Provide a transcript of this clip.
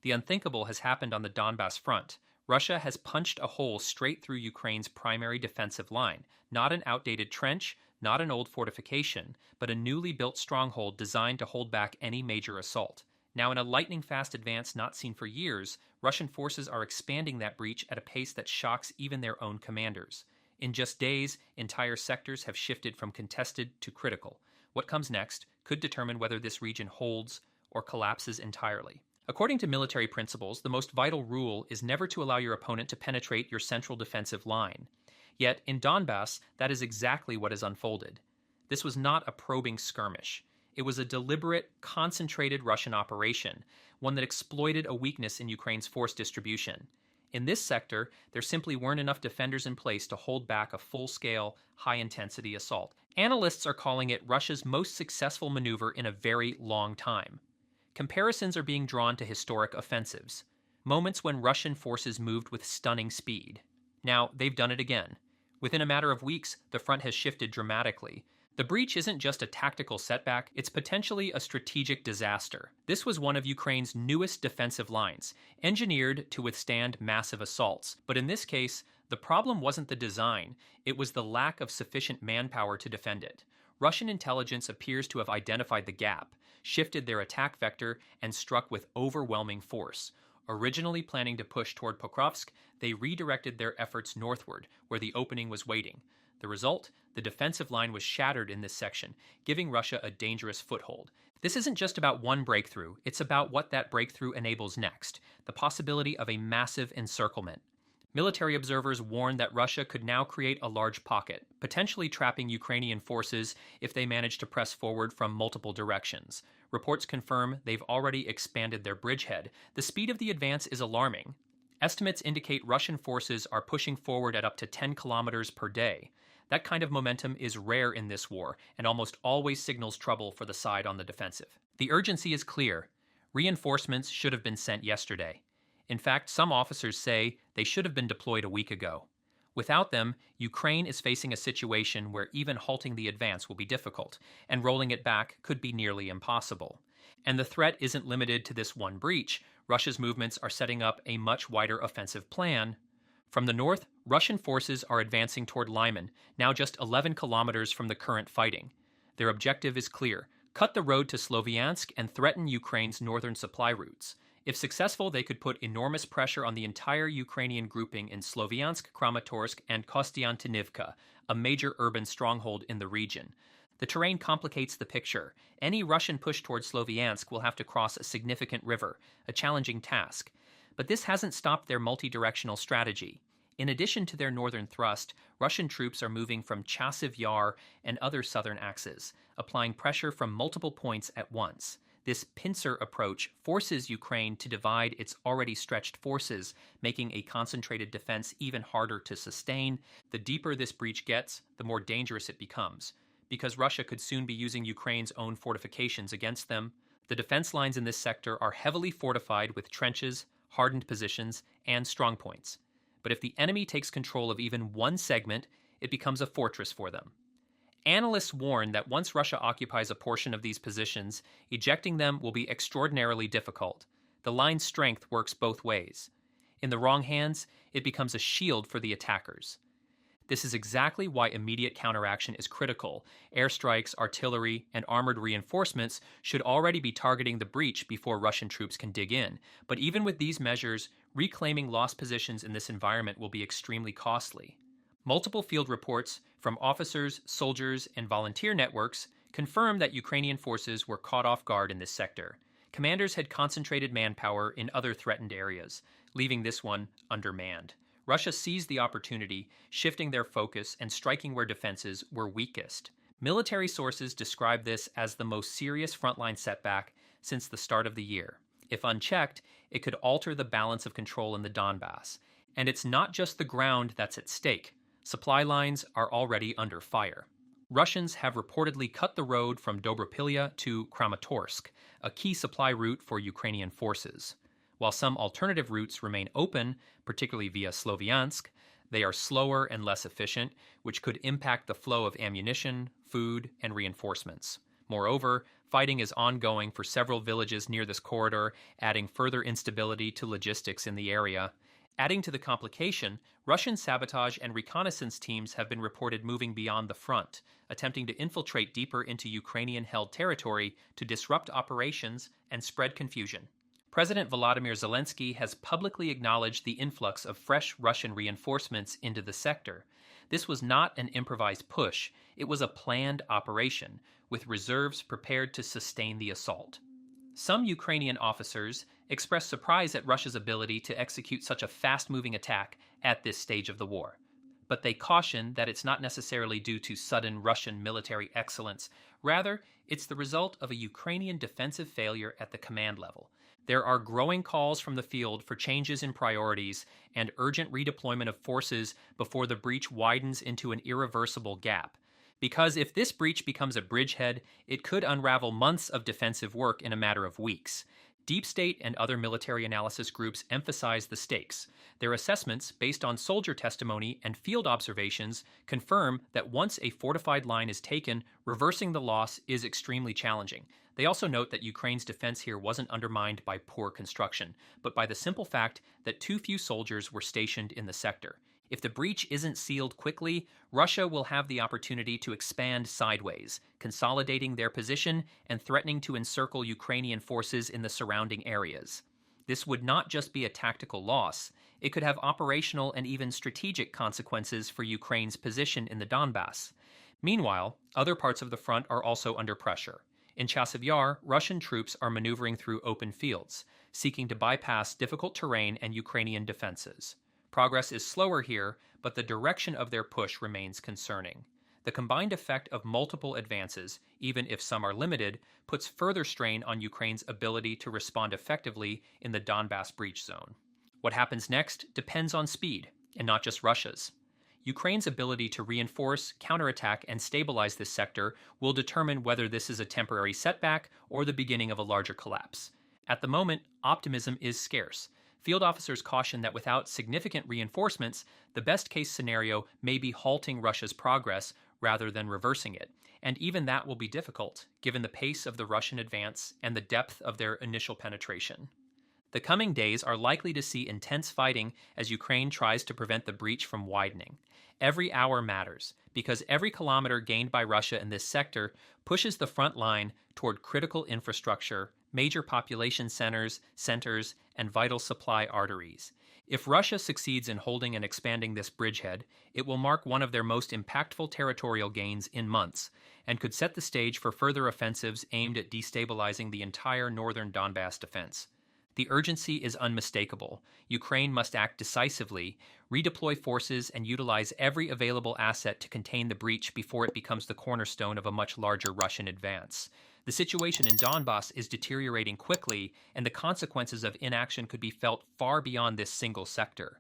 The unthinkable has happened on the Donbas front. Russia has punched a hole straight through Ukraine's primary defensive line. Not an outdated trench, not an old fortification, but a newly built stronghold designed to hold back any major assault. Now, in a lightning-fast advance not seen for years, Russian forces are expanding that breach at a pace that shocks even their own commanders. In just days, entire sectors have shifted from contested to critical. What comes next could determine whether this region holds or collapses entirely. According to military principles, the most vital rule is never to allow your opponent to penetrate your central defensive line. Yet, in Donbas, that is exactly what has unfolded. This was not a probing skirmish. It was a deliberate, concentrated Russian operation, one that exploited a weakness in Ukraine's force distribution. In this sector, there simply weren't enough defenders in place to hold back a full-scale, high-intensity assault. Analysts are calling it Russia's most successful maneuver in a very long time. Comparisons are being drawn to historic offensives, moments when Russian forces moved with stunning speed. Now, they've done it again. Within a matter of weeks, the front has shifted dramatically. The breach isn't just a tactical setback, it's potentially a strategic disaster. This was one of Ukraine's newest defensive lines, engineered to withstand massive assaults. But in this case, the problem wasn't the design, it was the lack of sufficient manpower to defend it. Russian intelligence appears to have identified the gap, shifted their attack vector, and struck with overwhelming force. Originally planning to push toward Pokrovsk, they redirected their efforts northward, where the opening was waiting. The result? The defensive line was shattered in this section, giving Russia a dangerous foothold. This isn't just about one breakthrough, it's about what that breakthrough enables next, the possibility of a massive encirclement. Military observers warn that Russia could now create a large pocket, potentially trapping Ukrainian forces if they manage to press forward from multiple directions. Reports confirm they've already expanded their bridgehead. The speed of the advance is alarming. Estimates indicate Russian forces are pushing forward at up to 10 kilometers per day. That kind of momentum is rare in this war and almost always signals trouble for the side on the defensive. The urgency is clear. Reinforcements should have been sent yesterday. In fact, some officers say they should have been deployed a week ago. Without them, Ukraine is facing a situation where even halting the advance will be difficult, and rolling it back could be nearly impossible. And the threat isn't limited to this one breach. Russia's movements are setting up a much wider offensive plan. From the north, Russian forces are advancing toward Lyman, now just 11 kilometers from the current fighting. Their objective is clear: cut the road to Sloviansk and threaten Ukraine's northern supply routes. If successful, they could put enormous pressure on the entire Ukrainian grouping in Sloviansk, Kramatorsk, and Kostiantynivka, a major urban stronghold in the region. The terrain complicates the picture. Any Russian push towards Sloviansk will have to cross a significant river, a challenging task. But this hasn't stopped their multi-directional strategy. In addition to their northern thrust, Russian troops are moving from Chasiv Yar and other southern axes, applying pressure from multiple points at once. This pincer approach forces Ukraine to divide its already stretched forces, making a concentrated defense even harder to sustain. The deeper this breach gets, the more dangerous it becomes, because Russia could soon be using Ukraine's own fortifications against them. The defense lines in this sector are heavily fortified with trenches, hardened positions, and strongpoints. But if the enemy takes control of even one segment, it becomes a fortress for them. Analysts warn that once Russia occupies a portion of these positions, ejecting them will be extraordinarily difficult. The line's strength works both ways. In the wrong hands, it becomes a shield for the attackers. This is exactly why immediate counteraction is critical. Airstrikes, artillery, and armored reinforcements should already be targeting the breach before Russian troops can dig in. But even with these measures, reclaiming lost positions in this environment will be extremely costly. Multiple field reports from officers, soldiers, and volunteer networks confirm that Ukrainian forces were caught off guard in this sector. Commanders had concentrated manpower in other threatened areas, leaving this one undermanned. Russia seized the opportunity, shifting their focus and striking where defenses were weakest. Military sources describe this as the most serious frontline setback since the start of the year. If unchecked, it could alter the balance of control in the Donbas. And it's not just the ground that's at stake. Supply lines are already under fire. Russians have reportedly cut the road from Dobropilya to Kramatorsk, a key supply route for Ukrainian forces. While some alternative routes remain open, particularly via Sloviansk, they are slower and less efficient, which could impact the flow of ammunition, food, and reinforcements. Moreover, fighting is ongoing for several villages near this corridor, adding further instability to logistics in the area. Adding to the complication, Russian sabotage and reconnaissance teams have been reported moving beyond the front, attempting to infiltrate deeper into Ukrainian-held territory to disrupt operations and spread confusion. President Volodymyr Zelensky has publicly acknowledged the influx of fresh Russian reinforcements into the sector. This was not an improvised push, it was a planned operation, with reserves prepared to sustain the assault. Some Ukrainian officers expressed surprise at Russia's ability to execute such a fast-moving attack at this stage of the war. But they caution that it's not necessarily due to sudden Russian military excellence. Rather, it's the result of a Ukrainian defensive failure at the command level. There are growing calls from the field for changes in priorities and urgent redeployment of forces before the breach widens into an irreversible gap. Because if this breach becomes a bridgehead, it could unravel months of defensive work in a matter of weeks. Deep State and other military analysis groups emphasize the stakes. Their assessments, based on soldier testimony and field observations, confirm that once a fortified line is taken, reversing the loss is extremely challenging. They also note that Ukraine's defense here wasn't undermined by poor construction, but by the simple fact that too few soldiers were stationed in the sector. If the breach isn't sealed quickly, Russia will have the opportunity to expand sideways, consolidating their position and threatening to encircle Ukrainian forces in the surrounding areas. This would not just be a tactical loss, it could have operational and even strategic consequences for Ukraine's position in the Donbas. Meanwhile, other parts of the front are also under pressure. In Chasiv Yar, Russian troops are maneuvering through open fields, seeking to bypass difficult terrain and Ukrainian defenses. Progress is slower here, but the direction of their push remains concerning. The combined effect of multiple advances, even if some are limited, puts further strain on Ukraine's ability to respond effectively in the Donbas breach zone. What happens next depends on speed, and not just Russia's. Ukraine's ability to reinforce, counterattack, and stabilize this sector will determine whether this is a temporary setback or the beginning of a larger collapse. At the moment, optimism is scarce. Field officers caution that without significant reinforcements, the best-case scenario may be halting Russia's progress rather than reversing it, and even that will be difficult, given the pace of the Russian advance and the depth of their initial penetration. The coming days are likely to see intense fighting as Ukraine tries to prevent the breach from widening. Every hour matters, because every kilometer gained by Russia in this sector pushes the front line toward critical infrastructure, major population centers, and vital supply arteries. If Russia succeeds in holding and expanding this bridgehead, it will mark one of their most impactful territorial gains in months, and could set the stage for further offensives aimed at destabilizing the entire northern Donbas defense. The urgency is unmistakable. Ukraine must act decisively, redeploy forces, and utilize every available asset to contain the breach before it becomes the cornerstone of a much larger Russian advance. The situation in Donbas is deteriorating quickly, and the consequences of inaction could be felt far beyond this single sector.